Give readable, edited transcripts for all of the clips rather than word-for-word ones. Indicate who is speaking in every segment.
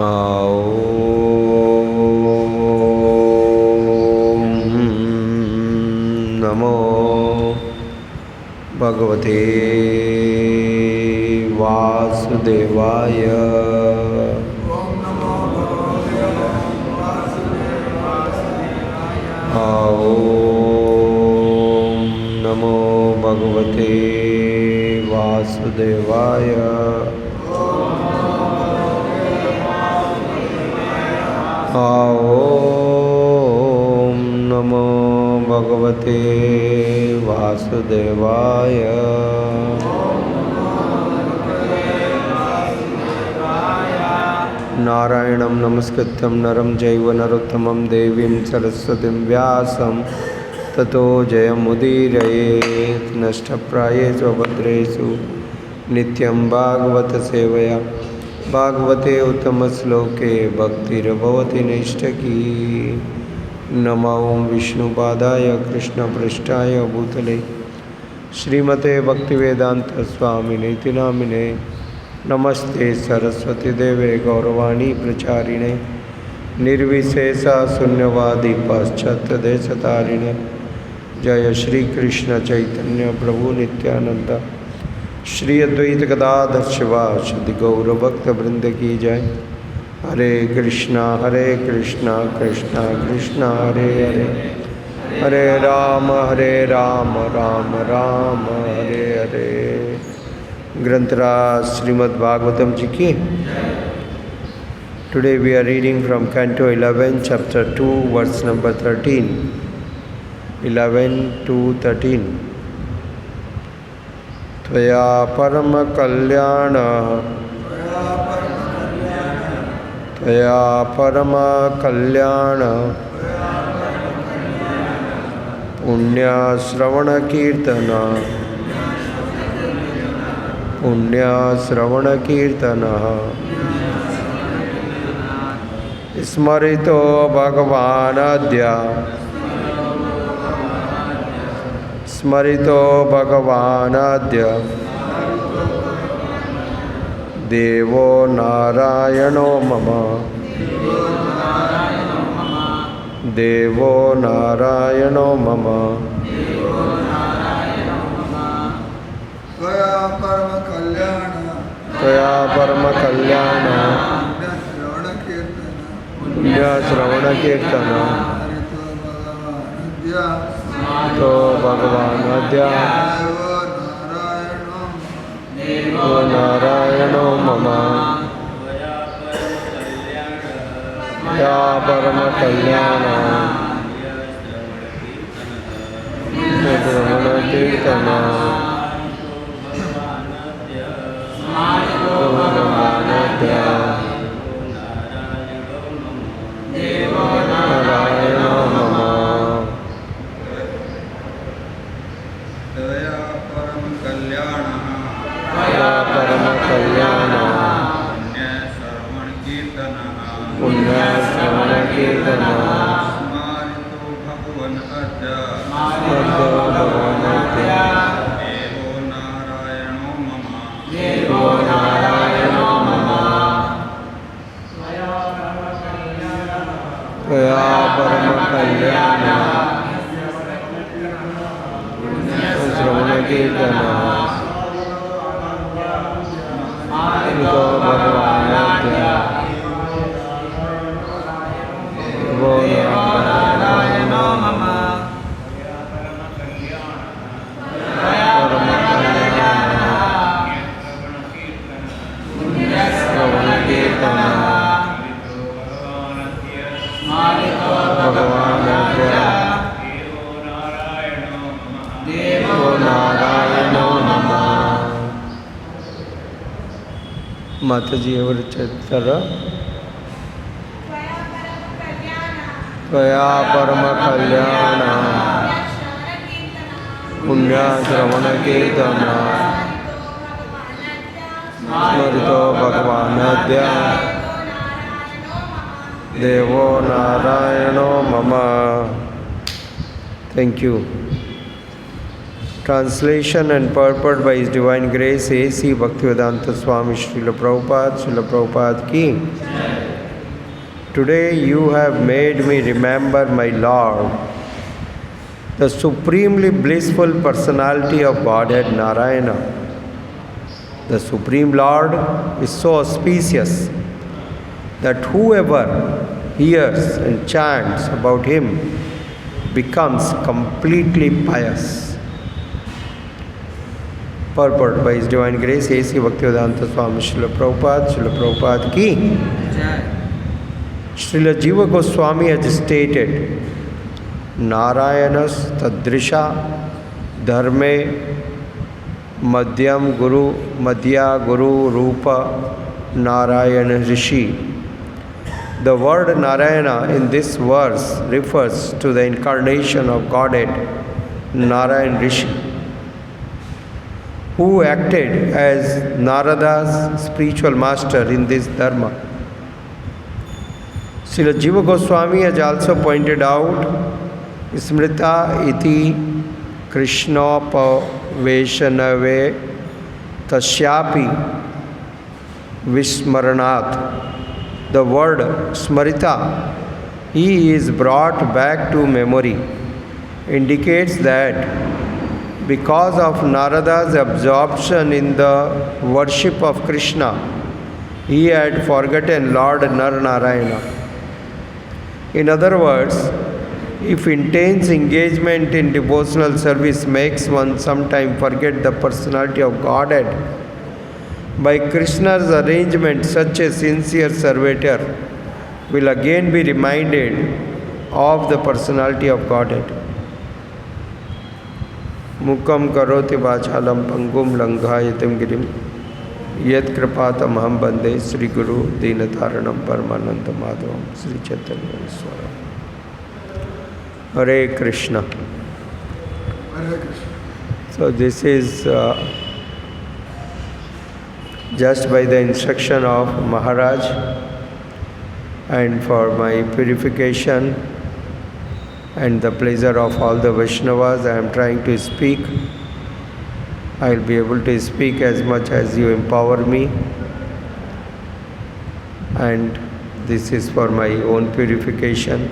Speaker 1: ॐ नमो भगवते वासुदेवाय। ॐ नमो भगवते वासुदेवाय। ॐ नमो भगवते वासुदेवाय। नारायणं नमस्कृत्यं नरं चैव नरोत्तमं देवीं सरस्वतीं व्यासं ततो जयमुदीरयेत्। नष्टप्रायेषु भद्रेषु नित्यं भागवत सेवया भागवते उत्तमश्लोके भक्तिर्भवति नैष्ठकी। नमो विष्णुपादाय कृष्णपृष्ठाय भूतले श्रीमते भक्तिवेदांत स्वामिनेति नामिने। नमस्ते सरस्वती देवे गौरवाणी प्रचारिणे निर्विशेषा शून्यवादी पाश्चात्य देशतारिणे। जय श्री कृष्ण चैतन्य प्रभु नित्यानंद श्री अद्वैत गदाधर शिवासादि गौर भक्त वृंद की जय। हरे कृष्णा कृष्णा कृष्णा हरे हरे, हरे राम राम राम हरे हरे। ग्रंथराज श्रीमद् भागवतम जी की। Today we are reading from canto 11 chapter 2 verse number 13, 11 to 13। त्वया परम कल्याण, त्वया परम कल्याण पुण्य श्रवण कीर्तन, पुण्य श्रवण कीर्तन स्मरितो भगवानद्य, स्मरितो भगवानद्य देवो नारायणो मम, देवो नारायणो मम। त्वया परम कल्याण, त्वया परम कल्याण पुण्य श्रवण कीर्तन तो भगवान अद्य देवो नारायणो मम। त्वया परम कल्याण श्रवण कीर्तन नारायणो मम। त्वया परम कल्याण, त्वया परम कल्याण पुण्य श्रवण कीर्तन स्मरितो भगवन् अद्य, भगवान् अद्य देवो नारायणो मम, देवो नारायणो मम। त्वया परम कल्याण श्रवण कीर्तन स्मरितो भगवान् अद्य, देवो नारायणो मम। परम कल्याण श्रवण कीर्तन भगवान अद्य, देवो नारायणो मम। माताजी एवं चैत्र त्वया परम कल्याण पुण्य श्रवण कीर्तन स्मरितो भगवान् अद्य, देवो नारायणो मम। Thank you. Translation and purport by His Divine Grace A.C. Bhaktivedanta Swami Srila Prabhupada की। Today you have made me remember my Lord, the supremely blissful personality of Godhead Narayana. The Supreme Lord is so auspicious that whoever hears and chants about Him becomes completely pious. Purport by His Divine Grace, A.C. Bhaktivedanta Swami Srila Prabhupada ki. Srila Jiva Goswami has stated, Narayanas Tadrisha Dharme Madhyam Guru Madhya Guru Rupa Narayana Rishi. The word Narayana in this verse refers to the incarnation of Godhead Narayan Rishi, who acted as Narada's spiritual master in this dharma. Srila Jiva Goswami has also pointed out, Smrita iti Krishna Vaishnave Tasyapi Vismaranat. The word Smrita, he is brought back to memory, indicates that because of Narada's absorption in the worship of Krishna, he had forgotten Lord Narayana. In other words, if intense engagement in devotional service makes one sometimes forget the personality of Godhead, by Krishna's arrangement, such a sincere servitor will again be reminded of the personality of Godhead. Mukam karoti vachalam pangum langhayatam girim yat kripatam aham bande Sri Guru Dinataranam Paramananda Madhavam Sri Chaitanya Swaram. Hare Krishna.
Speaker 2: Hare Krishna.
Speaker 1: So this is just by the instruction of Maharaj, and for my purification and the pleasure of all the Vaishnavas, I am trying to speak. I will be able to speak as much as you empower me, and this is for my own purification.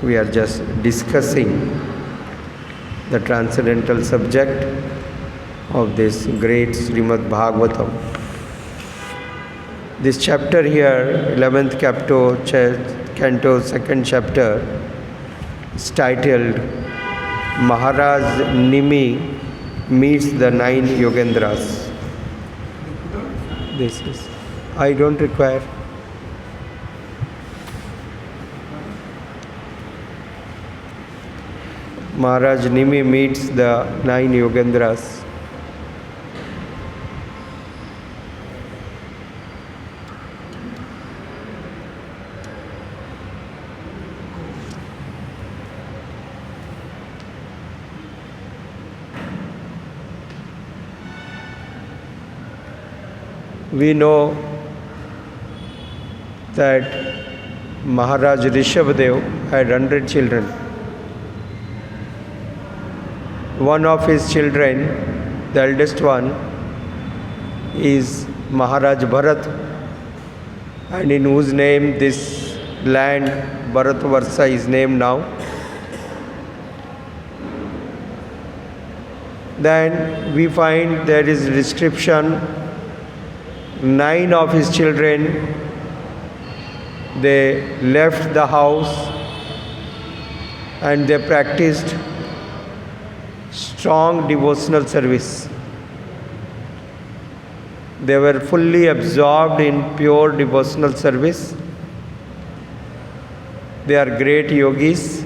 Speaker 1: We are just discussing the transcendental subject of this great Srimad Bhagavatam. This chapter here, 11th canto, 2nd chapter, is titled Maharaj Nimi Meets the 9 Yogendras. This is, I don't require. Maharaj Nimi meets the 9 Yogendras. We know that Maharaj Rishabhadev had 100 children. One of his children, the eldest one, is Maharaj Bharat, and in whose name this land Bharatvarsha is named now. Then we find there is description, 9 of his children, they left the house and they practiced strong devotional service. They were fully absorbed in pure devotional service. They are great yogis.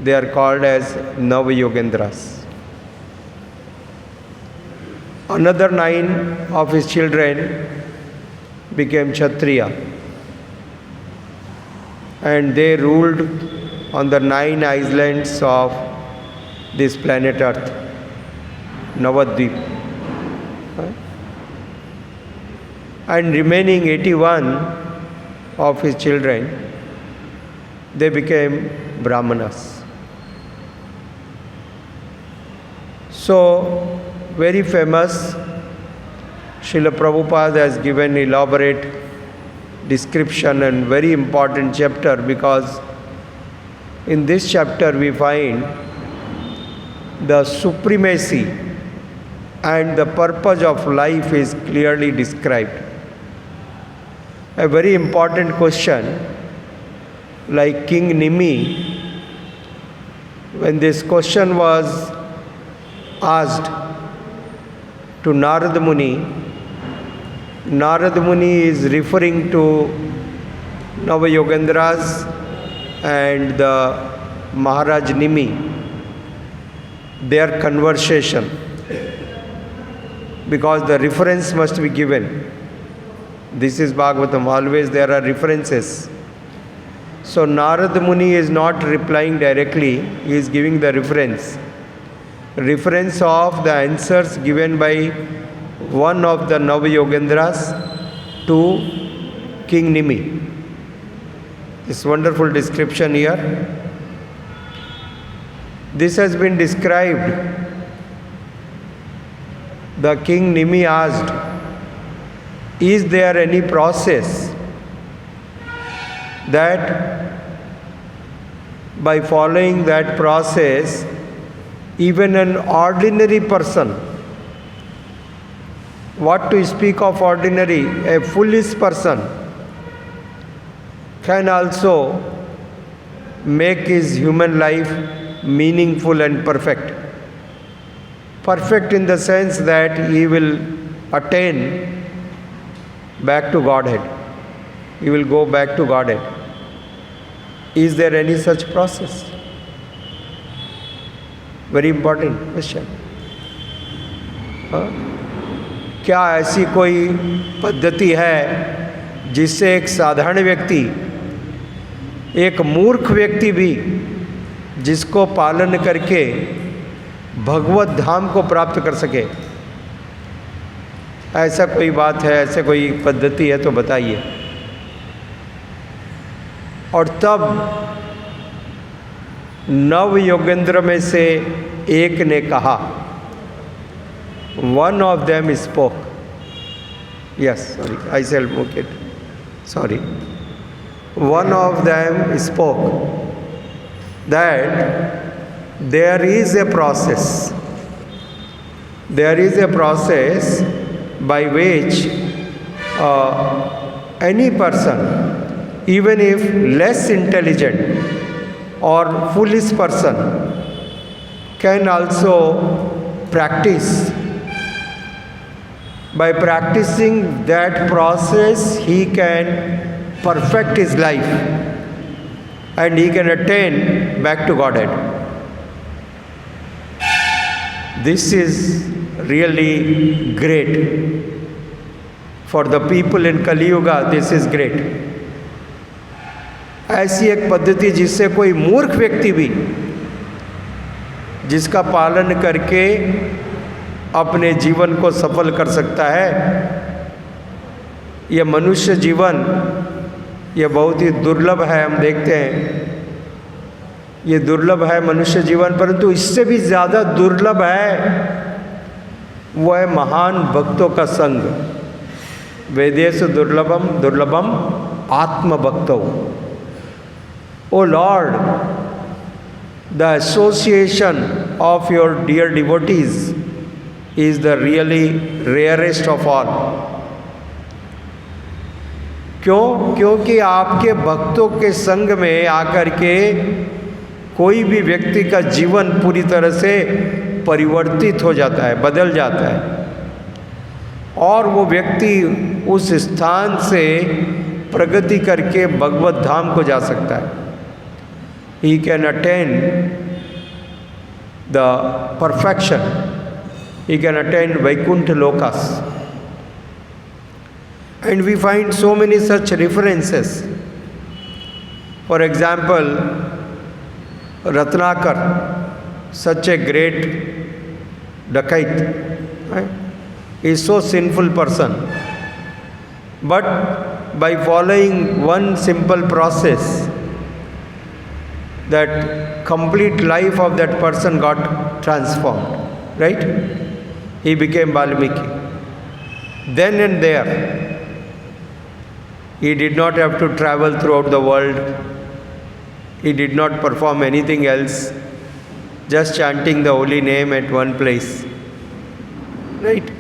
Speaker 1: They are called as Navayogendras. Another 9 of his children became Kshatriya, and they ruled on the 9 islands of this planet Earth, Navadvip. And remaining 81 of his children, they became Brahmanas. So, very famous, Srila Prabhupada has given elaborate description and very important chapter, because in this chapter we find the supremacy and the purpose of life is clearly described. A very important question, like King Nimi, when this question was asked to Narad Muni, Narad Muni is referring to Navayogendras and the Maharaj Nimi, their conversation, because the reference must be given. This is Bhagavatam, always there are references. So Narad Muni is not replying directly, he is giving the reference. Reference of the answers given by one of the Navayogendras to King Nimi. This wonderful description here. This has been described. The King Nimi asked, is there any process that by following that process, even an ordinary person, what to speak of ordinary, a foolish person, can also make his human life meaningful and perfect. Perfect in the sense that he will attain back to Godhead. He will go back to Godhead. Is there any such process? Very important question. क्या ऐसी कोई पद्धति है जिससे एक साधारण व्यक्ति, एक मूर्ख व्यक्ति भी, जिसको पालन करके भगवत धाम को प्राप्त कर सके? ऐसा कोई बात है, ऐसे कोई पद्धति है तो बताइए। और तब नव योगेंद्र में से एक ने कहा, one of them spoke, yes sorry I sell muck it, sorry, one of them spoke that there is a process by which any person, even if less intelligent or foolish person, can also practice. By practicing that process, he can perfect his life and he can attain back to Godhead. This is really great. For the people in Kali Yuga, this is great. ऐसी एक पद्धति जिससे कोई मूर्ख व्यक्ति भी, जिसका पालन करके अपने जीवन को सफल कर सकता है। यह मनुष्य जीवन, यह बहुत ही दुर्लभ है। हम देखते हैं ये दुर्लभ है मनुष्य जीवन, परंतु इससे भी ज़्यादा दुर्लभ है वह है महान भक्तों का संग। वेदेषु दुर्लभम दुर्लभम आत्मभक्तौ। O Lord, the association of your dear devotees is the really rarest of all. क्यों? क्योंकि आपके भक्तों के संग में आकर के कोई भी व्यक्ति का जीवन पूरी तरह से परिवर्तित हो जाता है, बदल जाता है, और वो व्यक्ति उस स्थान से प्रगति करके भगवत धाम को जा सकता है। He can attain the perfection. He can attain Vaikuntha Lokas. And we find so many such references. For example, Ratnakar, such a great dacoit, right? Is so sinful person. But by following one simple process, that complete life of that person got transformed, right? He became Valmiki. Then and there, He did not have to travel throughout the world. He did not perform anything else, just chanting the holy name at one place. Right?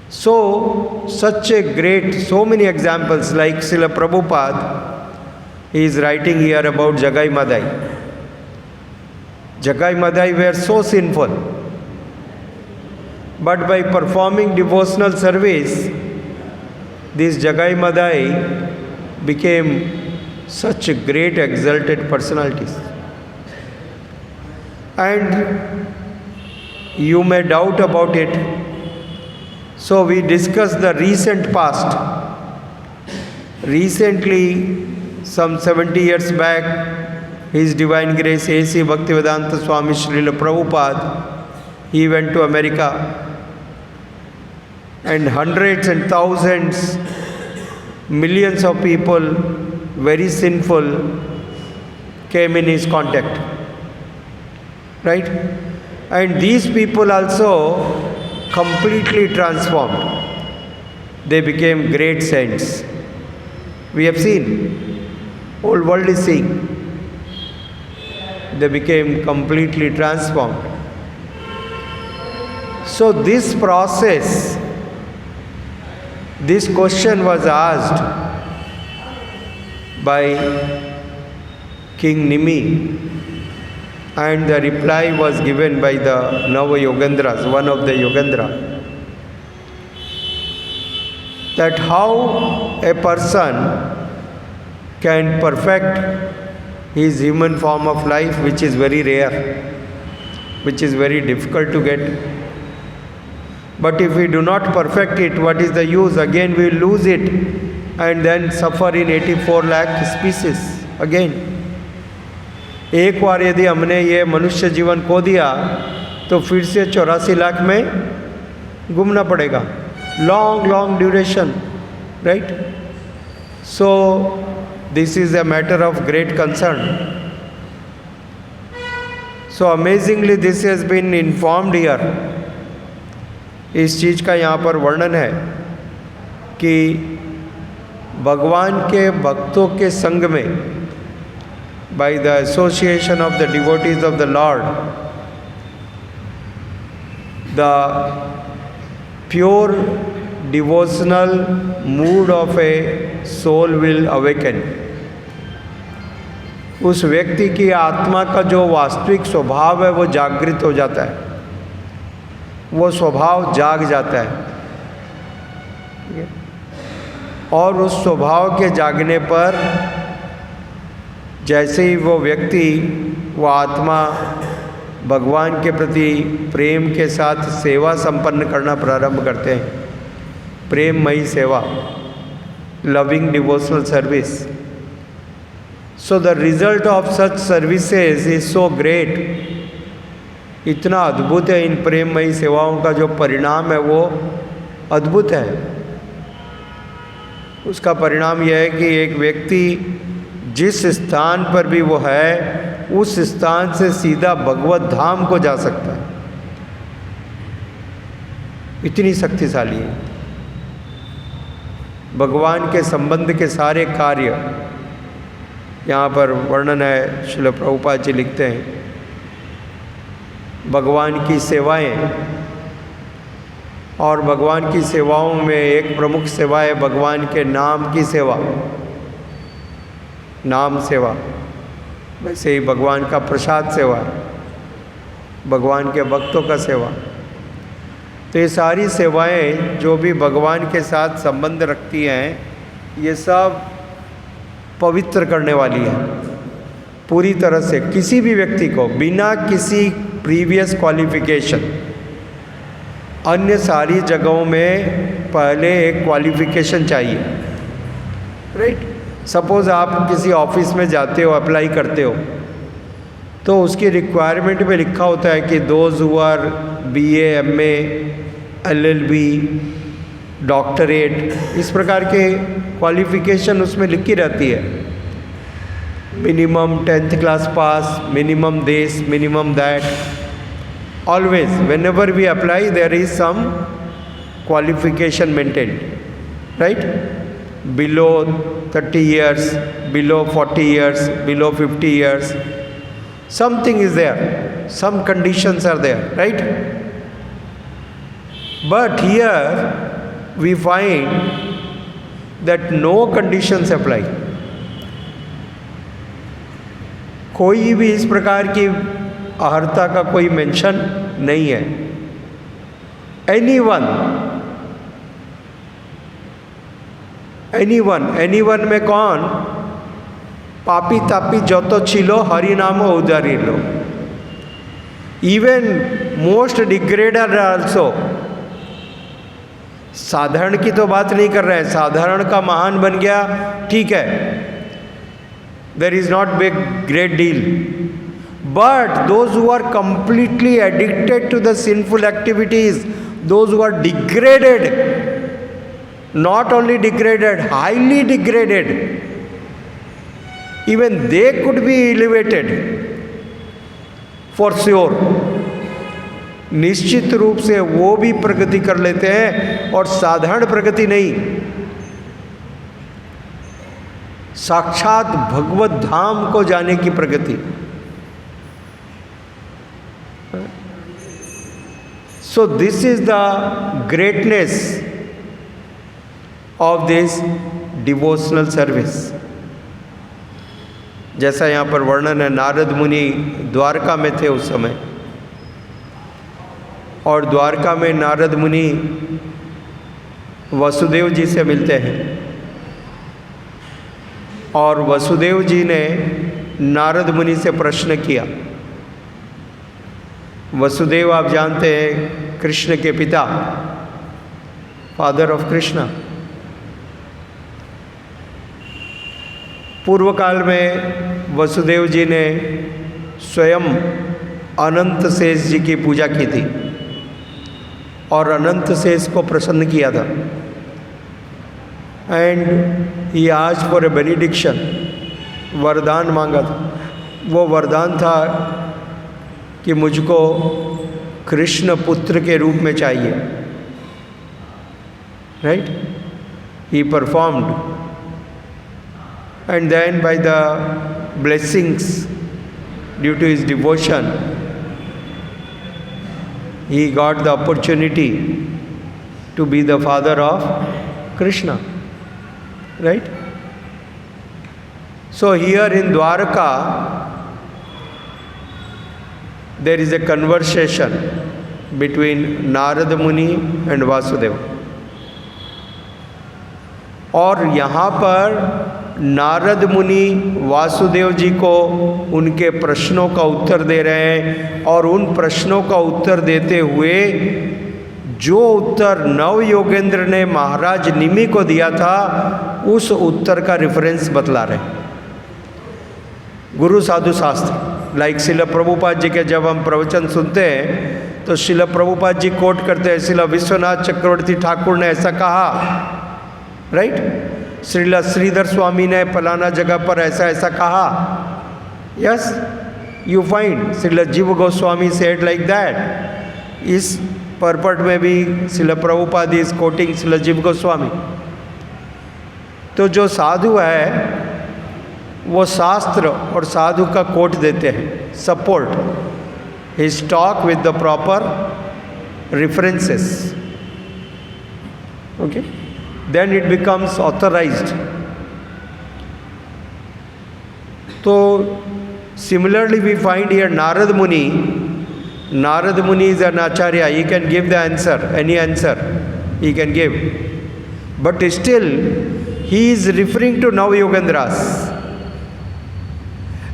Speaker 1: So, such a great, so many examples like Srila Prabhupada, he is writing here about Jagai Madai. Jagai Madai were so sinful, but by performing devotional service, these Jagai Madai became such a great exalted personalities. And you may doubt about it. So we discussed the recent past. Recently, some 70 years back, His Divine Grace A.C. Bhaktivedanta Swami Srila Prabhupada, he went to America, and hundreds and thousands, millions of people, very sinful, came in his contact. Right? And these people also completely transformed. They became great saints. We have seen, whole world is seeing. They became completely transformed. So this process, this question was asked by King Nimi, and the reply was given by the Nava Yogendras, one of the Yogendra, that how a person can perfect his human form of life, which is very rare, which is very difficult to get. But if we do not perfect it, what is the use? Again we will lose it and then suffer in 84 lakh species again. एक बार यदि हमने ये मनुष्य जीवन खो दिया तो फिर से 84 लाख में घूमना पड़ेगा. Long duration, right? So this is a matter of great concern. So amazingly this has been informed here. इस चीज़ का यहाँ पर वर्णन है कि भगवान के भक्तों के संग में, by the association of the devotees of the Lord, the pure devotional mood of a soul will awaken. उस व्यक्ति की आत्मा का जो वास्तविक स्वभाव है वो जागृत हो जाता है, वो स्वभाव जाग जाता है. और उस स्वभाव के जागने पर जैसे ही वो व्यक्ति, वो आत्मा भगवान के प्रति प्रेम के साथ सेवा संपन्न करना प्रारंभ करते हैं, प्रेममयी सेवा, loving devotional service. So the result of such services is so great. इतना अद्भुत है इन प्रेममयी सेवाओं का जो परिणाम है वो अद्भुत है. उसका परिणाम यह है कि एक व्यक्ति जिस स्थान पर भी वो है उस स्थान से सीधा भगवत धाम को जा सकता है. इतनी शक्तिशाली है. भगवान के संबंध के सारे कार्य यहाँ पर वर्णन है. श्रील प्रभुपाद जी लिखते हैं भगवान की सेवाएं, और भगवान की सेवाओं में एक प्रमुख सेवा है भगवान के नाम की सेवा, नाम सेवा. वैसे ही भगवान का प्रसाद सेवा, भगवान के भक्तों का सेवा. तो ये सारी सेवाएं जो भी भगवान के साथ संबंध रखती हैं, ये सब पवित्र करने वाली है पूरी तरह से. किसी भी व्यक्ति को बिना किसी प्रीवियस क्वालिफिकेशन, अन्य सारी जगहों में पहले एक क्वालिफिकेशन चाहिए. राइट? सपोज़ आप किसी ऑफिस में जाते हो, अप्लाई करते हो, तो उसकी रिक्वायरमेंट में लिखा होता है कि those who are BA, MA, LLB, doctorate, इस प्रकार के क्वालिफिकेशन उसमें लिखी रहती है. Minimum 10th class pass, minimum this, minimum that. Always whenever we apply there is some qualification maintained, right? below 30 years, below 40 years, below 50 years. Something is there, some conditions are there, right? But here we find that no conditions apply. कोई भी इस प्रकार की अहर्ता का कोई mention नहीं है. Anyone में कौन? पापी तापी जो तो छिलो हरि नाम उदारी लो. Even most degrader also. साधारण की तो बात नहीं कर रहे हैं. साधारण का महान बन गया, ठीक है, there is not big great deal. But those who are completely addicted to the sinful activities, those who are degraded, not only degraded, highly degraded, even they could be elevated for sure. निश्चित रूप से वो भी प्रगति कर लेते हैं, और साधारण प्रगति नहीं, साक्षात भगवत धाम को जाने की प्रगति. So this is the greatness of this devotional service. जैसा यहाँ पर वर्णन है, नारद मुनि द्वारका में थे उस समय, और द्वारका में नारद मुनि वसुदेव जी से मिलते हैं, और वसुदेव जी ने नारद मुनि से प्रश्न किया. वसुदेव आप जानते हैं कृष्ण के पिता, फादर ऑफ कृष्णा. पूर्व काल में वसुदेव जी ने स्वयं अनंत शेष जी की पूजा की थी, और अनंत शेष को प्रसन्न किया था. And he asked for a benediction, वरदान मांगा था. वो वरदान था कि मुझको कृष्ण पुत्र के रूप में चाहिए. Right? He performed, and then by the blessings due to his devotion, he got the opportunity to be the father of Krishna. Right? So here in Dwarka there is a conversation between Narad Muni and Vasudeva, और यहाँ पर नारद मुनि वासुदेव जी को उनके प्रश्नों का उत्तर दे रहे हैं, और उन प्रश्नों का उत्तर देते हुए जो उत्तर नव योगेंद्र ने महाराज निमि को दिया था, उस उत्तर का रेफरेंस बतला रहे. गुरु साधु शास्त्र, लाइक शिला प्रभुपाद जी के जब हम प्रवचन सुनते हैं तो शिला प्रभुपाद जी कोट करते हैं, शिला विश्वनाथ चक्रवर्ती ठाकुर ने ऐसा कहा. राइट? श्रीला श्रीधर स्वामी ने फलाना जगह पर ऐसा ऐसा कहा. यस, यू फाइंड श्रीला जीव गोस्वामी सेड लाइक दैट. इस परपट में भी श्रीला प्रभुपाद इज कोटिंग श्रीला जीव गोस्वामी. तो जो साधु है वो शास्त्र और साधु का कोट देते हैं, support his talk with the proper references. Okay, then it becomes authorized. So similarly we find here Narad Muni. Narad Muni is an acharya, he can give the answer, any answer he can give, but still he is referring to Navayogendras.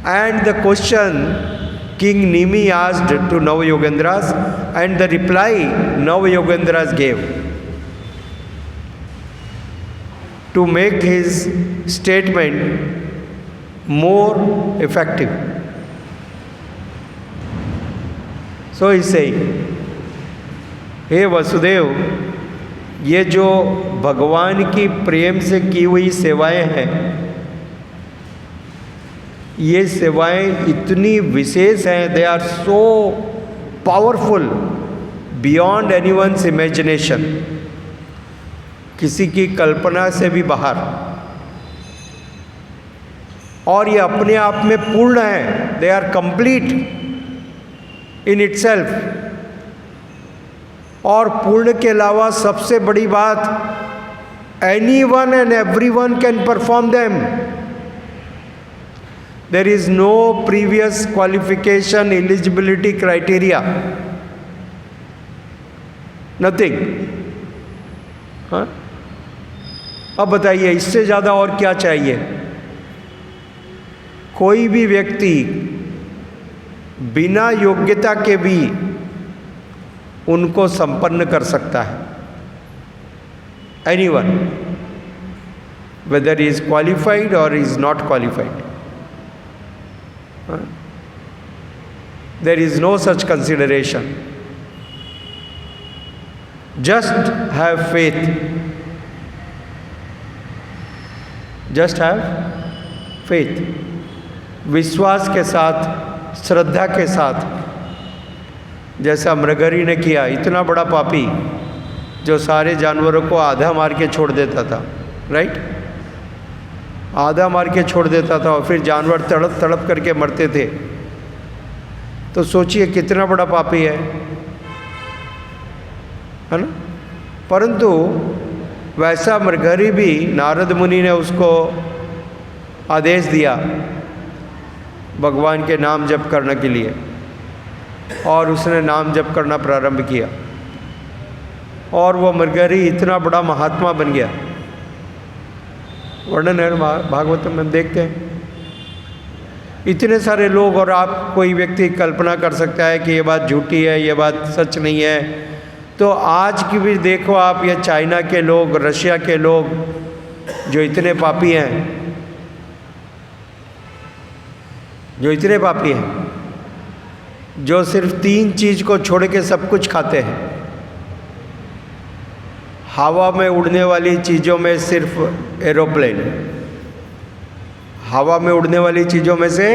Speaker 1: And the question King Nimi asked to Navayogendras, and the reply Navayogendras gave to make his statement more effective. So he saying, हे वसुदेव, ये जो भगवान की प्रेम से की हुई सेवाएं हैं, ये सेवाएं इतनी विशेष हैं, they are so powerful beyond anyone's imagination, किसी की कल्पना से भी बाहर, और ये अपने आप में पूर्ण है, they are complete in itself. और पूर्ण के अलावा सबसे बड़ी बात, anyone and everyone can perform them. There is no previous qualification, eligibility criteria, nothing. हाँ? अब बताइए इससे ज़्यादा और क्या चाहिए? कोई भी व्यक्ति बिना योग्यता के भी उनको संपन्न कर सकता है। Anyone, whether he is qualified or he is not qualified. There is no such consideration. Just have faith. Just have faith. विश्वास के साथ, श्रद्धा के साथ, जैसा मृगरी ने किया, इतना बड़ा पापी जो सारे जानवरों को आधा मार के छोड़ देता था, राइट? आधा मार के छोड़ देता था और फिर जानवर तड़प तड़प करके मरते थे। तो सोचिए कितना बड़ा पापी है ना? परंतु वैसा मृगरी भी नारद मुनि ने उसको आदेश दिया भगवान के नाम जप करने के लिए, और उसने नाम जप करना प्रारंभ किया और वो मृगरी इतना बड़ा महात्मा बन गया। वर्णन है भागवतम में देखते हैं। इतने सारे लोग, और आप कोई व्यक्ति कल्पना कर सकता है कि ये बात झूठी है, ये बात सच नहीं है। तो आज की भी देखो आप, ये चाइना के लोग, रशिया के लोग जो इतने पापी हैं, जो इतने पापी हैं, जो सिर्फ 3 चीज़ को छोड़ के सब कुछ खाते हैं। हवा में उड़ने वाली चीज़ों में सिर्फ एरोप्लेन, हवा में उड़ने वाली चीज़ों में से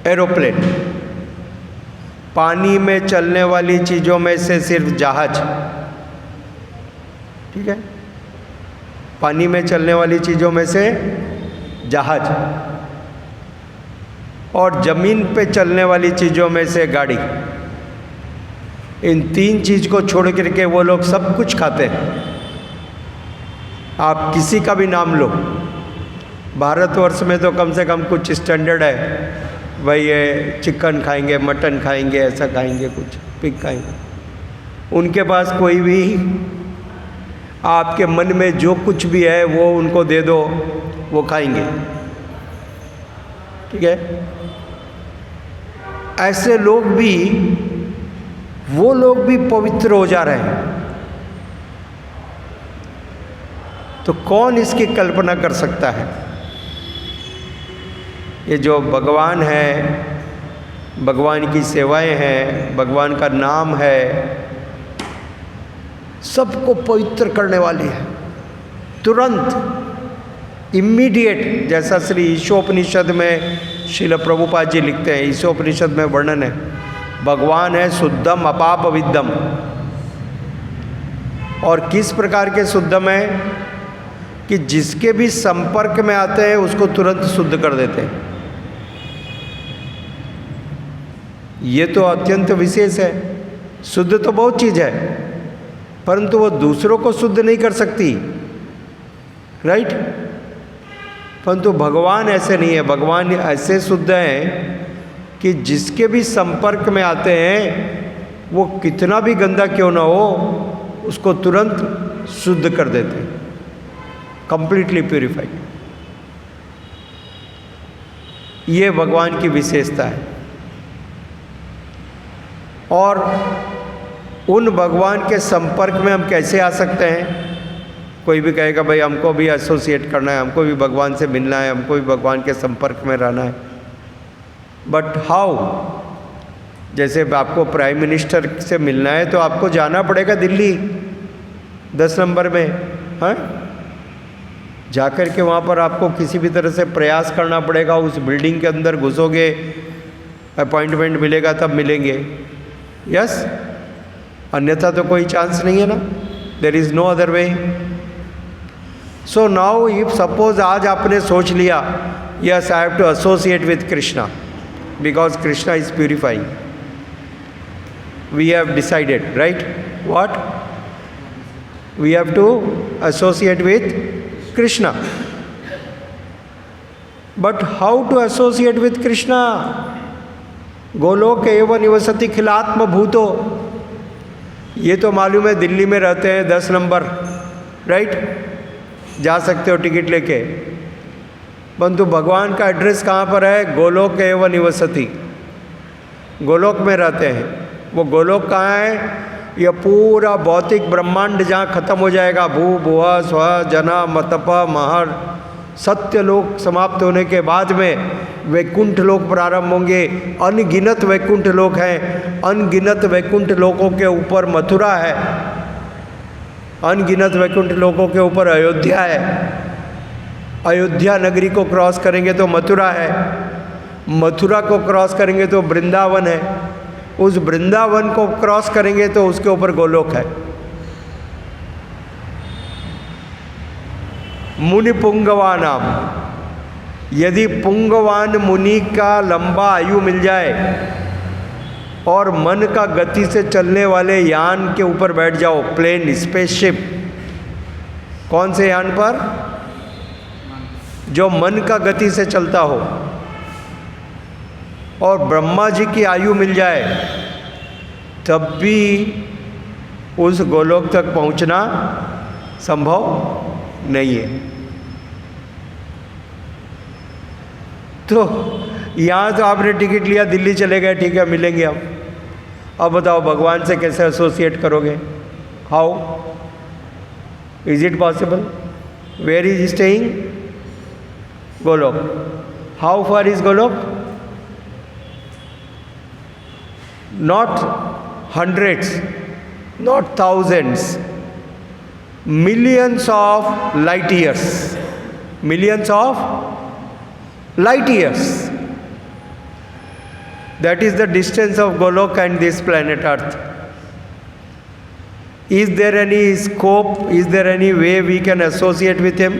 Speaker 1: एरोप्लेन, पानी में चलने वाली चीज़ों में से सिर्फ जहाज, ठीक है? पानी में चलने वाली चीज़ों में से जहाज, और ज़मीन पे चलने वाली चीज़ों में से गाड़ी। इन 3 चीज़ को छोड़ करके वो लोग सब कुछ खाते हैं। आप किसी का भी नाम लो, भारतवर्ष में तो कम से कम कुछ स्टैंडर्ड है भाई, ये चिकन खाएंगे, मटन खाएंगे, ऐसा खाएंगे, कुछ पिग खाएंगे। उनके पास कोई भी आपके मन में जो कुछ भी है वो उनको दे दो, वो खाएंगे, ठीक है? ऐसे लोग भी, वो लोग भी पवित्र हो जा रहे हैं। तो कौन इसकी कल्पना कर सकता है? ये जो भगवान है, भगवान की सेवाएं हैं, भगवान का नाम है, सबको पवित्र करने वाली है, तुरंत, इमीडिएट। जैसा श्री ईशोपनिषद में श्रील प्रभुपाद जी लिखते हैं, ईशोपनिषद में वर्णन है, भगवान है शुद्धम अपाप विद्धम। और किस प्रकार के शुद्धम है कि जिसके भी संपर्क में आते हैं उसको तुरंत शुद्ध कर देते हैं। ये तो अत्यंत विशेष है। शुद्ध तो बहुत चीज़ है, परंतु वो दूसरों को शुद्ध नहीं कर सकती, राइट? परंतु भगवान ऐसे नहीं है। भगवान ऐसे शुद्ध हैं कि जिसके भी संपर्क में आते हैं वो कितना भी गंदा क्यों ना हो उसको तुरंत शुद्ध कर देते हैं, कंप्लीटली प्यूरिफाइड। ये भगवान की विशेषता है। और उन भगवान के संपर्क में हम कैसे आ सकते हैं? कोई भी कहेगा भाई हमको भी एसोसिएट करना है, हमको भी भगवान से मिलना है, हमको भी भगवान के संपर्क में रहना है। But how? जैसे आपको प्राइम मिनिस्टर से मिलना है तो आपको जाना पड़ेगा दिल्ली 10 नंबर में, हाँ? जाकर के वहाँ पर आपको किसी भी तरह से प्रयास करना पड़ेगा। उस बिल्डिंग के अंदर घुसोगे, अपॉइंटमेंट मिलेगा तब मिलेंगे, यस? अन्यथा तो कोई चांस नहीं है ना। There is no other way. So now if suppose आज आपने सोच लिया, yes I have to associate with Krishna because Krishna is purifying, we have decided, right? What? We have to associate with Krishna. But how to associate with Krishna? Goloka एवं निवसति खिलात्म भूतो, ये तो मालूम है दिल्ली में रहते हैं 10 नंबर, राइट? जा सकते हो टिकट लेके, परंतु भगवान का एड्रेस कहाँ पर है? गोलोक एवं निवसति, गोलोक में रहते हैं. वो गोलोक कहाँ है? यह पूरा भौतिक ब्रह्मांड जहाँ खत्म हो जाएगा, भू भुआ स्व जना मतप महर, सत्य लोक समाप्त होने के बाद में वैकुंठ लोक प्रारंभ होंगे. अनगिनत वैकुंठ लोक हैं, अनगिनत वैकुंठ लोकों के ऊपर मथुरा है, अनगिनत वैकुंठ लोकों के ऊपर अयोध्या है. अयोध्या नगरी को क्रॉस करेंगे तो मथुरा है, मथुरा को क्रॉस करेंगे तो वृंदावन है, उस वृंदावन को क्रॉस करेंगे तो उसके ऊपर गोलोक है. मुनि पुंगवानाम, यदि पुंगवान मुनि का लंबा आयु मिल जाए और मन का गति से चलने वाले यान के ऊपर बैठ जाओ, प्लेन, स्पेसशिप, कौन से यान पर? जो मन का गति से चलता हो, और ब्रह्मा जी की आयु मिल जाए, तब भी उस गोलोक तक पहुंचना संभव नहीं है. तो यहाँ तो आपने टिकट लिया, दिल्ली चले गए, ठीक है मिलेंगे हम. अब बताओ भगवान से कैसे एसोसिएट करोगे? How is it possible? Where is staying? Goloka. How far is Goloka? Not hundreds, not thousands, millions of light years. Millions of light years. That is the distance of Golok and this planet Earth. Is there any scope, is there any way we can associate with him?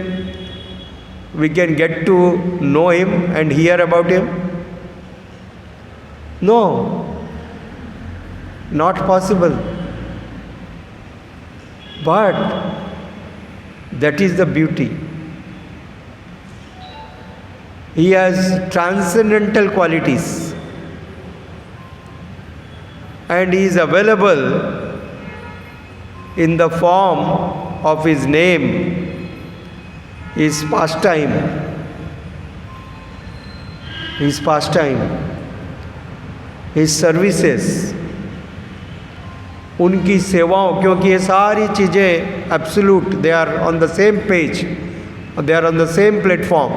Speaker 1: We can get to know him and hear about him? No. Not possible. But that is the beauty. He has transcendental qualities and he is available in the form of his name, his pastime, his services, उनकी सेवाओं, क्योंकि ये सारी चीज़ें absolute, they are on the same page, they are on the same platform.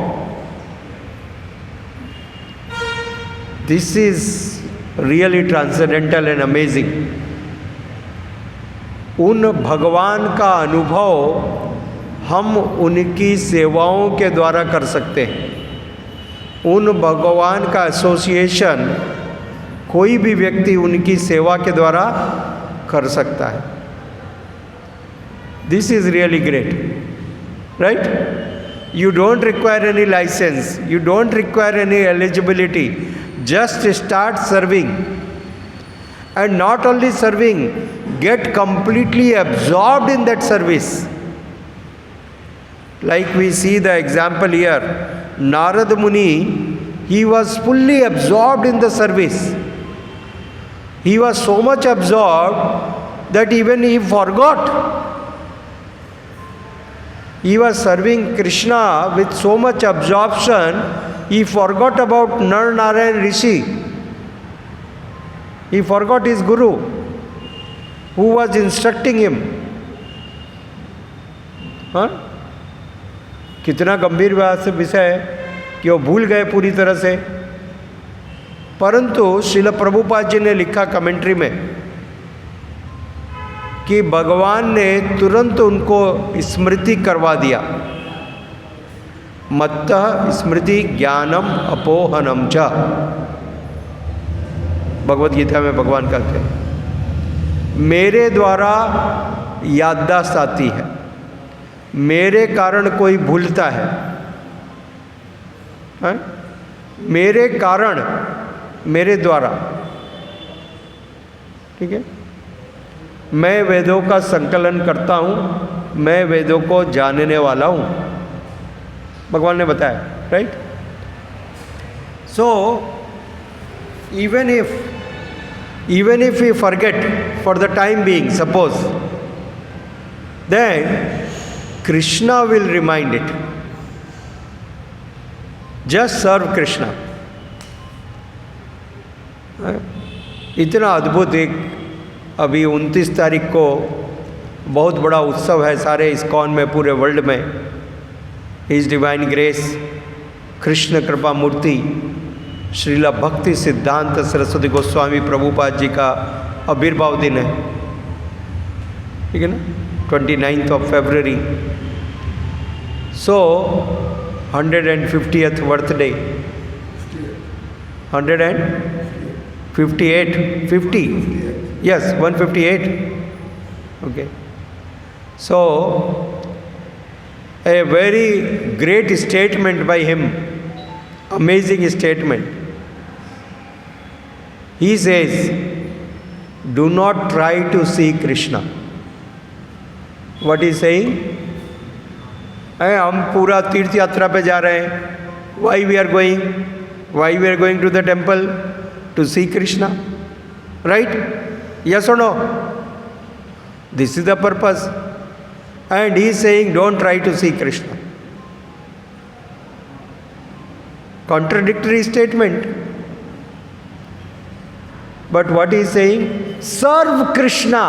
Speaker 1: This is really transcendental and amazing. उन भगवान का अनुभव हम उनकी सेवाओं के द्वारा कर सकते हैं. उन भगवान का एसोसिएशन कोई भी व्यक्ति उनकी सेवा के द्वारा कर सकता है. This is really great, right? You don't require any licence, you don't require any eligibility, just start serving and not only serving, get completely absorbed in that service. Like we see the example here, Narad Muni, he was fully absorbed in the service. He was so much absorbed that even he forgot. He was serving Krishna with so much absorption, he forgot about Nar Narayan Rishi. He forgot his guru who was instructing him. हाँ? कितना गंभीर विषय है कि वो भूल गए पूरी तरह से. परंतु श्रील प्रभुपाद जी ने लिखा कमेंट्री में कि भगवान ने तुरंत उनको स्मृति करवा दिया. मत्तः स्मृति ज्ञानम अपोहनम च, भगवत गीता में भगवान कहते हैं मेरे द्वारा याददाश्त आती है, मेरे कारण कोई भूलता है, हैं? मेरे कारण, मेरे द्वारा, ठीक है। मैं वेदों का संकलन करता हूँ, मैं वेदों को जानने वाला हूँ, भगवान ने बताया, right. So even if we forget for the time being, suppose, then Krishna will remind it. Just serve Krishna. इतना अद्भुत एक अभी 29 तारीख को बहुत बड़ा उत्सव है सारे इस्कॉन में, पूरे वर्ल्ड में। हिज डिवाइन ग्रेस कृष्ण कृपा मूर्ति श्रीला भक्ति सिद्धांत सरस्वती गोस्वामी प्रभुपाद जी का आविर्भाव दिन है, ठीक है ना, 29 February। So 150th birthday, 150, yes, 158, okay। So a very great statement by him, amazing statement. He says, do not try to see Krishna. What is saying? हम पूरा तीर्थ यात्रा पे जा रहे हैं, why we are going to the temple? To see Krishna, right? Yes or no? This is the purpose. And he is saying, don't try to see Krishna. Contradictory statement. But what he is saying? Serve Krishna.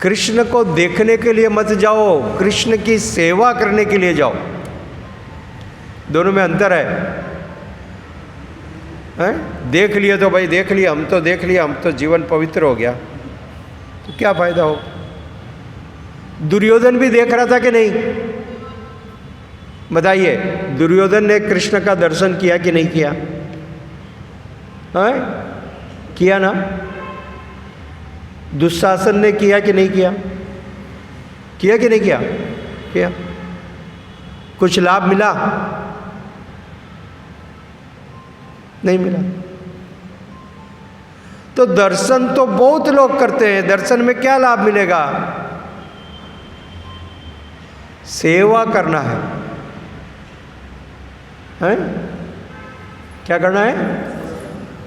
Speaker 1: Krishna को देखने के लिए मत जाओ, कृष्ण की सेवा करने के लिए जाओ। दोनों में अंतर है। देख लिए तो भाई देख लिया, हम तो देख लिया, हम तो जीवन पवित्र हो गया, तो क्या फायदा हो। दुर्योधन भी देख रहा था कि नहीं? बताइए, दुर्योधन ने कृष्ण का दर्शन किया कि नहीं किया? किया ना? दुशासन ने किया कि नहीं किया? किया कि नहीं किया? किया। कुछ लाभ मिला? नहीं मिला। तो दर्शन तो बहुत लोग करते हैं, दर्शन में क्या लाभ मिलेगा? सेवा करना है, हैं? क्या करना है?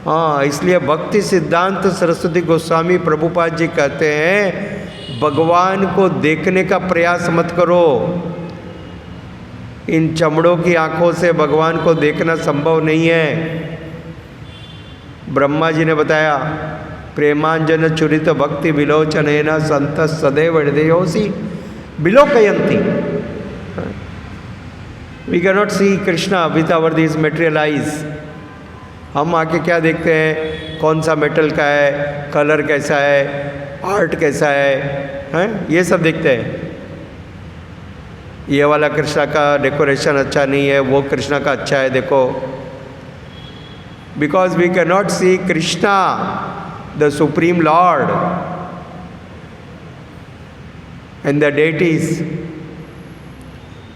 Speaker 1: हाँ, इसलिए भक्ति सिद्धांत सरस्वती गोस्वामी प्रभुपाद जी कहते हैं, भगवान को देखने का प्रयास मत करो। इन चमड़ों की आंखों से भगवान को देखना संभव नहीं है। ब्रह्मा जी ने बताया, प्रेमांजन चुरित भक्ति विलोचनेन संत सदैव हृदयोसी विलोकयन्ति। We can not see Krishna with our this material eyes. हम आके क्या देखते हैं? कौन सा मेटल का है, कलर कैसा है, आर्ट कैसा है, हैं? ये सब देखते हैं। ये वाला कृष्णा का डेकोरेशन अच्छा नहीं है, वो कृष्णा का अच्छा है, देखो। Because we cannot see Krishna, the Supreme Lord, and the deities.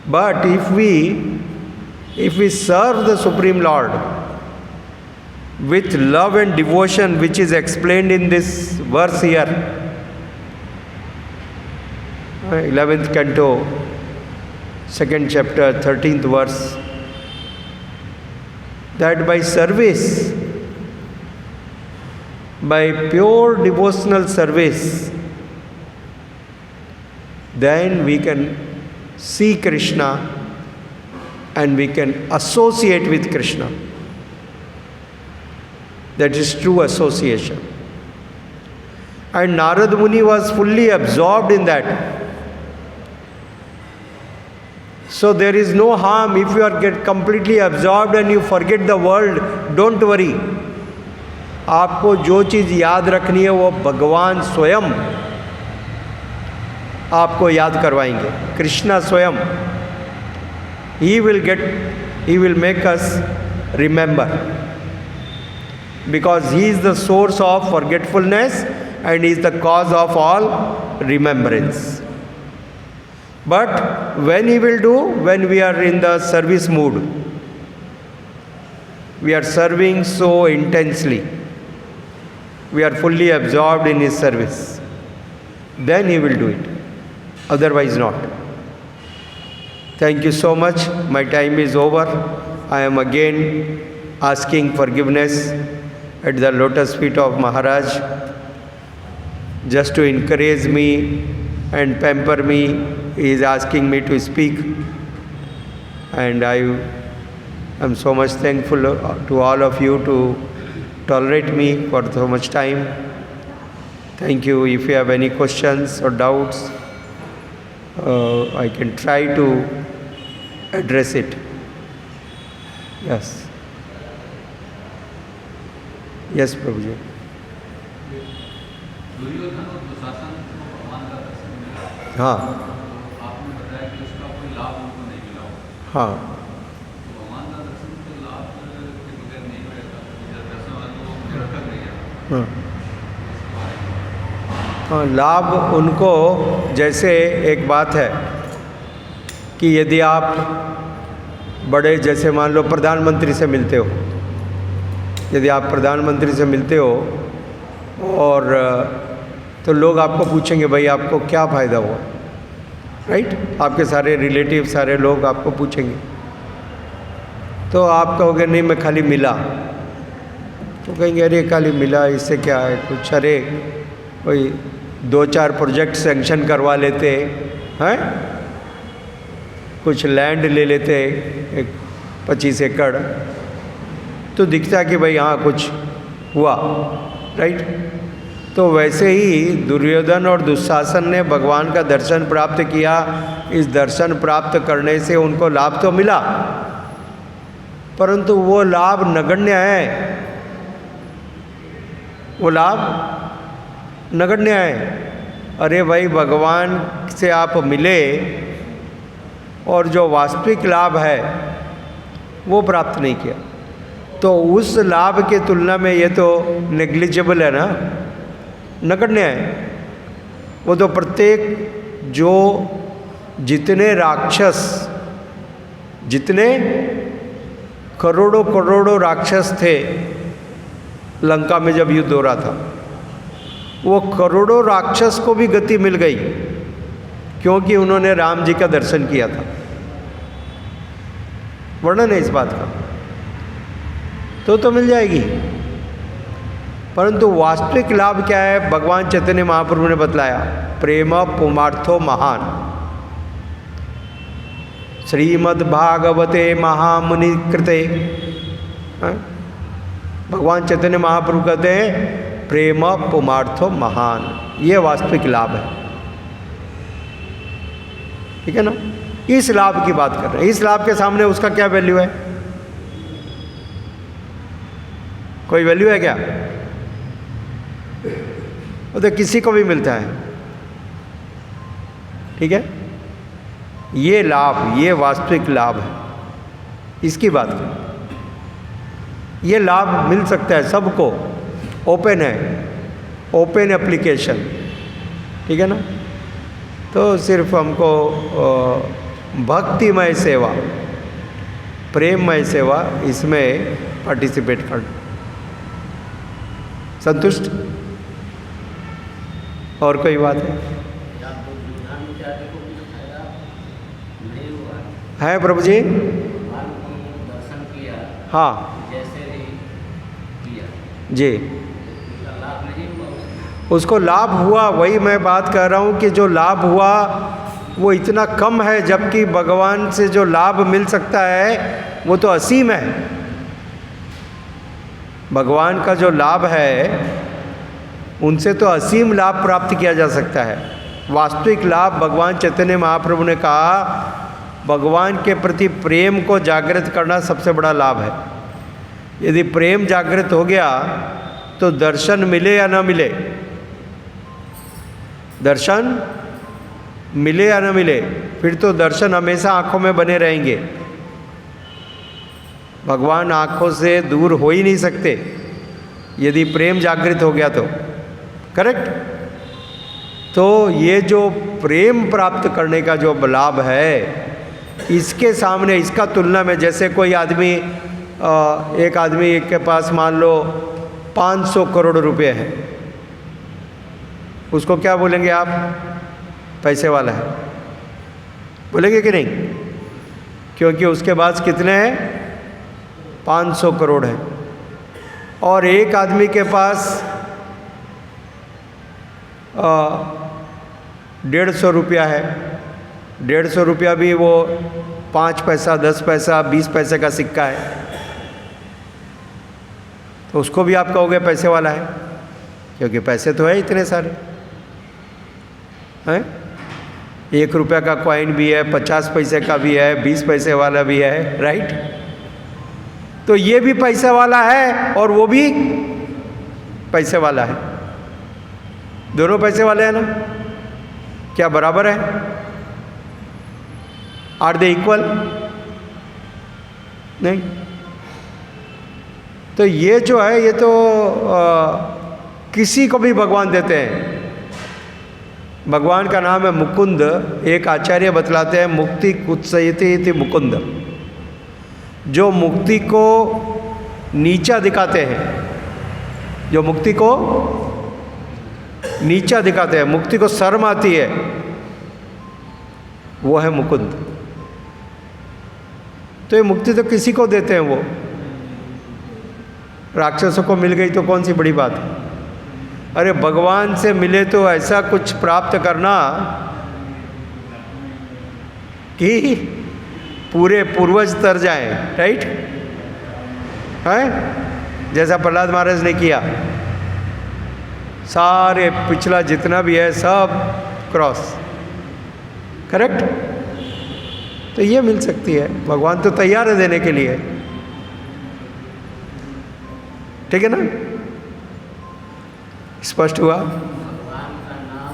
Speaker 1: But if we serve the Supreme Lord with love and devotion, which is explained in this verse here, 11th canto, 2nd chapter, 13th verse, that by service, by pure devotional service, then we can see Krishna and we can associate with Krishna. That is true association. And Narad Muni was fully absorbed in that. So there is no harm if you are get completely absorbed and you forget the world. Don't worry. आपको जो चीज़ याद रखनी है वो भगवान स्वयं आपको याद करवाएंगे। कृष्णा स्वयं, He will make us remember, because He is the source of forgetfulness and He is the cause of all remembrance. But when he will do? When we are in the service mood. We are serving so intensely. We are fully absorbed in his service. Then he will do it. Otherwise not. Thank you so much. My time is over. I am again asking forgiveness at the lotus feet of Maharaj, just to encourage me and pamper me. He is asking me to speak, and I am so much thankful to all of you to tolerate me for so much time. Thank you. If you have any questions or doubts, I can try to address it. Yes. Yes, Prabhuji.
Speaker 3: Duryodhan और दुशासन को भगवान का दर्शन मिला,
Speaker 1: हाँ
Speaker 3: तो आपने बताया कि उसका कोई लाभ उनको नहीं मिला हो।
Speaker 1: हाँ
Speaker 3: तो भगवान का दर्शन तो लाभ के बगैर नहीं होगा, जब दर्शन वाला तो निरर्थक नहीं है।
Speaker 1: हाँ, लाभ उनको, जैसे एक बात है कि यदि आप बड़े, जैसे मान लो प्रधानमंत्री से मिलते हो, यदि आप प्रधानमंत्री से मिलते हो और तो लोग आपको पूछेंगे भाई आपको क्या फ़ायदा हुआ, राइट? आपके सारे रिलेटिव, सारे लोग आपको पूछेंगे, तो आप कहोगे नहीं मैं खाली मिला। तो कहेंगे अरे खाली मिला, इससे क्या है कुछ, अरे कोई 2-4 प्रोजेक्ट सेंक्शन करवा लेते हैं, कुछ लैंड ले लेते 25 एकड़, तो दिखता कि भाई हाँ कुछ हुआ, राइट? तो वैसे ही दुर्योधन और दुशासन ने भगवान का दर्शन प्राप्त किया। इस दर्शन प्राप्त करने से उनको लाभ तो मिला, परंतु वो लाभ नगण्य है, वो लाभ नगण्य है। अरे भाई भगवान से आप मिले और जो वास्तविक लाभ है वो प्राप्त नहीं किया, तो उस लाभ के तुलना में ये तो नेग्लिजिबल है ना, नगण्य है। वो तो प्रत्येक जो जितने राक्षस, जितने करोड़ों करोड़ों राक्षस थे लंका में जब युद्ध हो रहा था, वो करोड़ों राक्षस को भी गति मिल गई क्योंकि उन्होंने राम जी का दर्शन किया था। वर्णन है इस बात का, तो मिल जाएगी। परंतु वास्तविक लाभ क्या है? भगवान चैतन्य महाप्रभु ने बतलाया, प्रेम पुमार्थो महान। श्रीमद् भागवते महामुनि कृते, भगवान चैतन्य महाप्रभु कहते हैं प्रेम पुमार्थो महान, ये वास्तविक लाभ है। ठीक है ना? इस लाभ की बात कर रहे हैं। इस लाभ के सामने उसका क्या वैल्यू है? कोई वैल्यू है क्या? वो तो किसी को भी मिलता है। ठीक है? ये लाभ, ये वास्तविक लाभ है, इसकी बात करें। ये लाभ मिल सकता है सबको, ओपन है, ओपन एप्लीकेशन। ठीक है ना? तो सिर्फ हमको भक्तिमय सेवा, प्रेममय सेवा, इसमें पार्टिसिपेट करना। संतुष्ट? और कोई बात है प्रभु जी?
Speaker 4: दर्शन किया,
Speaker 1: हाँ
Speaker 4: जैसे भी किया,
Speaker 1: जी,
Speaker 4: लाभ नहीं हुआ,
Speaker 1: उसको लाभ हुआ। वही मैं बात कर रहा हूँ कि जो लाभ हुआ वो इतना कम है, जबकि भगवान से जो लाभ मिल सकता है वो तो असीम है। भगवान का जो लाभ है उनसे तो असीम लाभ प्राप्त किया जा सकता है। वास्तविक लाभ, भगवान चैतन्य महाप्रभु ने कहा, भगवान के प्रति प्रेम को जागृत करना सबसे बड़ा लाभ है। यदि प्रेम जागृत हो गया तो दर्शन मिले या ना मिले, दर्शन मिले या ना मिले, फिर तो दर्शन हमेशा आँखों में बने रहेंगे। भगवान आँखों से दूर हो ही नहीं सकते यदि प्रेम जागृत हो गया तो। करेक्ट? तो ये जो प्रेम प्राप्त करने का जो लाभ है, इसके सामने, इसका तुलना में, जैसे कोई आदमी, एक आदमी के पास मान लो 500 करोड़ रुपए हैं, उसको क्या बोलेंगे आप? पैसे वाला है, बोलेंगे कि नहीं? क्योंकि उसके पास कितने हैं? 500 करोड़ है। और एक आदमी के पास 150 रुपया है, 150 रुपया भी वो 5 पैसा, 10 पैसा, 20 पैसे का सिक्का है, तो उसको भी आप कहोगे पैसे वाला है, क्योंकि पैसे तो है इतने सारे हैं। 1 रुपया का कॉइन भी है, 50 पैसे का भी है, 20 पैसे वाला भी है, राइट? तो ये भी पैसे वाला है और वो भी पैसे वाला है, दोनों पैसे वाले हैं ना? क्या बराबर है? Are they equal? नहीं। तो ये जो है, ये तो किसी को भी भगवान देते हैं। भगवान का नाम है मुकुंद। एक आचार्य बतलाते हैं, मुक्ति कुत्सयति इति मुकुंद, जो मुक्ति को नीचा दिखाते हैं, जो मुक्ति को नीचा दिखाते हैं, मुक्ति को शर्म आती है, वो है मुकुंद। तो ये मुक्ति तो किसी को देते हैं, वो राक्षसों को मिल गई तो कौन सी बड़ी बात है? अरे भगवान से मिले तो ऐसा कुछ प्राप्त करना कि पूरे पूर्वज तर जाएं, राइट? है जैसा प्रहलाद महाराज ने किया, सारे पिछला जितना भी है सब क्रॉस, करेक्ट? तो ये मिल सकती है, भगवान तो तैयार है देने के लिए, ठीक है ना? स्पष्ट हुआ?
Speaker 4: भगवान का नाम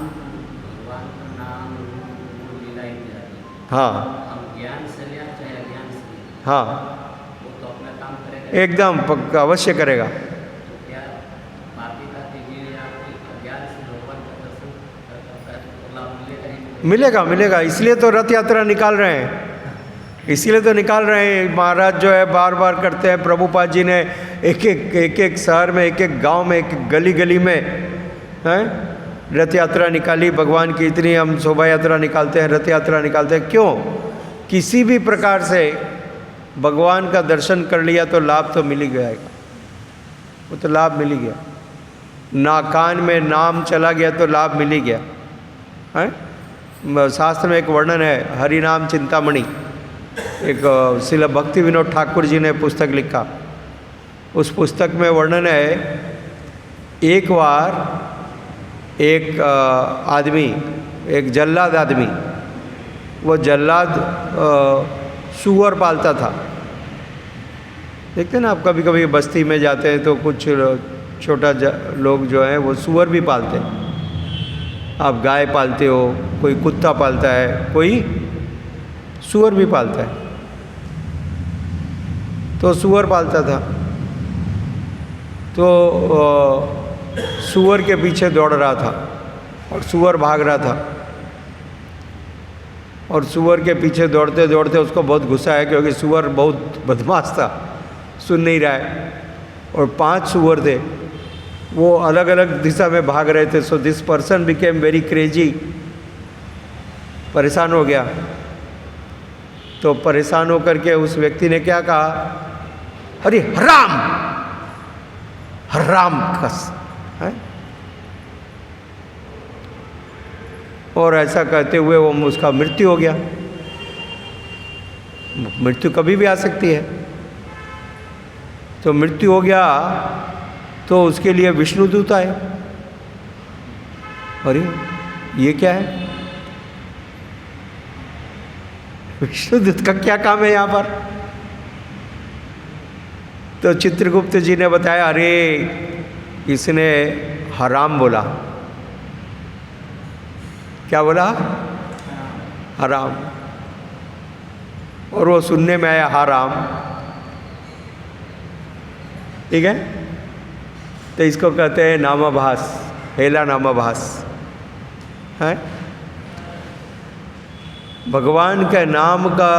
Speaker 4: लीला इत्यादि,
Speaker 1: हाँ
Speaker 4: हम ज्ञान से लिया चाहे अज्ञान से लिया,
Speaker 1: हाँ,
Speaker 4: वो तो अपना काम करेगा,
Speaker 1: एकदम पक्का अवश्य करेगा।
Speaker 4: तो क्या पापी का कीजिए या अज्ञान से भगवान का दर्शन करता है तो लाभ मिलेगा ही
Speaker 1: मिलेगा, मिलेगा। इसलिए तो रथ यात्रा निकाल रहे हैं, इसीलिए तो निकाल रहे हैं। महाराज जो है बार बार करते हैं, प्रभुपाद जी ने एक एक शहर में, एक एक गांव में, एक एक गली गली में हैं रथ यात्रा निकाली। भगवान की इतनी हम शोभा यात्रा निकालते हैं, रथ यात्रा निकालते हैं, क्यों? किसी भी प्रकार से भगवान का दर्शन कर लिया तो लाभ तो मिल ही जाएगा, वो तो लाभ मिल ही गया। ना कान में नाम चला गया तो लाभ मिल ही गया है। शास्त्र में एक वर्णन है, हरि नाम चिंतामणि, एक श्रील भक्ति विनोद ठाकुर जी ने पुस्तक लिखा। उस पुस्तक में वर्णन है, एक बार एक आदमी, एक जल्लाद आदमी, वो जल्लाद सूअर पालता था। देखते ना आप, कभी कभी बस्ती में जाते हैं तो कुछ छोटा लोग जो हैं वो सूअर भी पालते हैं। आप गाय पालते हो, कोई कुत्ता पालता है, कोई सूअर भी पालता है। तो सूअर पालता था, तो सूअर के पीछे दौड़ रहा था और सूअर भाग रहा था, और सूअर के पीछे दौड़ते दौड़ते उसको बहुत गुस्सा है, क्योंकि सूअर बहुत बदमाश था, सुन नहीं रहा है। और 5 सूअर थे, वो अलग अलग दिशा में भाग रहे थे। So this person became very crazy, परेशान हो गया। तो परेशान होकर के उस व्यक्ति ने क्या कहा, अरे हराम, हराम कस है। और ऐसा कहते हुए वो उसका मृत्यु हो गया। मृत्यु कभी भी आ सकती है। तो मृत्यु हो गया तो उसके लिए विष्णुदूत आए। अरे ये क्या है, विष्णुदूत का क्या काम है यहाँ पर? तो चित्रगुप्त जी ने बताया, अरे इसने हराम बोला। क्या बोला? हराम। और वो सुनने में आया हराम, ठीक है? तो इसको कहते हैं नामाभास, हेला नामाभास। हैं? भगवान के नाम का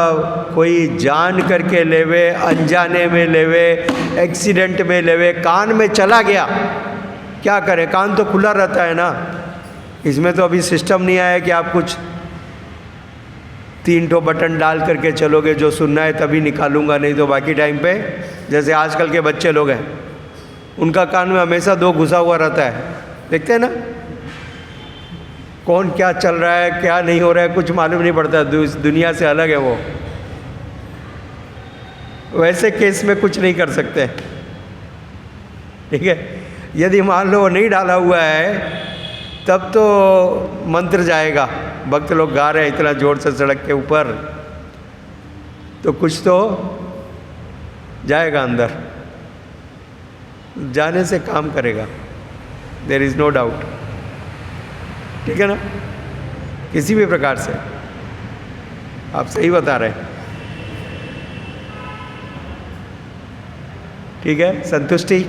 Speaker 1: कोई जान करके लेवे, अनजाने में लेवे, एक्सीडेंट में लेवे, कान में चला गया, क्या करें? कान तो खुला रहता है ना। इसमें तो अभी सिस्टम नहीं आया कि आप कुछ 3 बटन डाल करके चलोगे, जो सुनना है तभी निकालूंगा, नहीं तो बाकी टाइम पे, जैसे आजकल के बच्चे लोग हैं, उनका कान में हमेशा 2 घुसा हुआ रहता है। देखते हैं ना, कौन क्या चल रहा है, क्या नहीं हो रहा है, कुछ मालूम नहीं पड़ता, दुनिया से अलग है वो। वैसे केस में कुछ नहीं कर सकते, ठीक है। यदि मान लो वो नहीं डाला हुआ है, तब तो मंत्र जाएगा। भक्त लोग गा रहे हैं इतना जोर से सड़क के ऊपर, तो कुछ तो जाएगा अंदर, जाने से काम करेगा, देयर इज़ नो डाउट, ठीक है ना। किसी भी प्रकार से आप सही बता रहे हैं, ठीक है। संतुष्टि।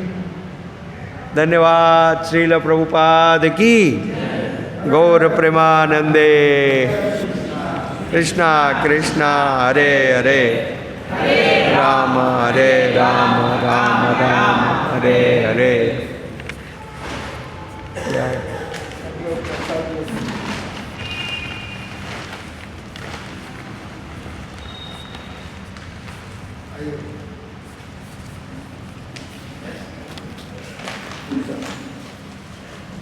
Speaker 1: धन्यवाद। श्रील प्रभुपाद की। गौर प्रेमानंदे। कृष्णा कृष्णा हरे हरे, राम हरे राम, राम राम हरे हरे।
Speaker 2: आइए।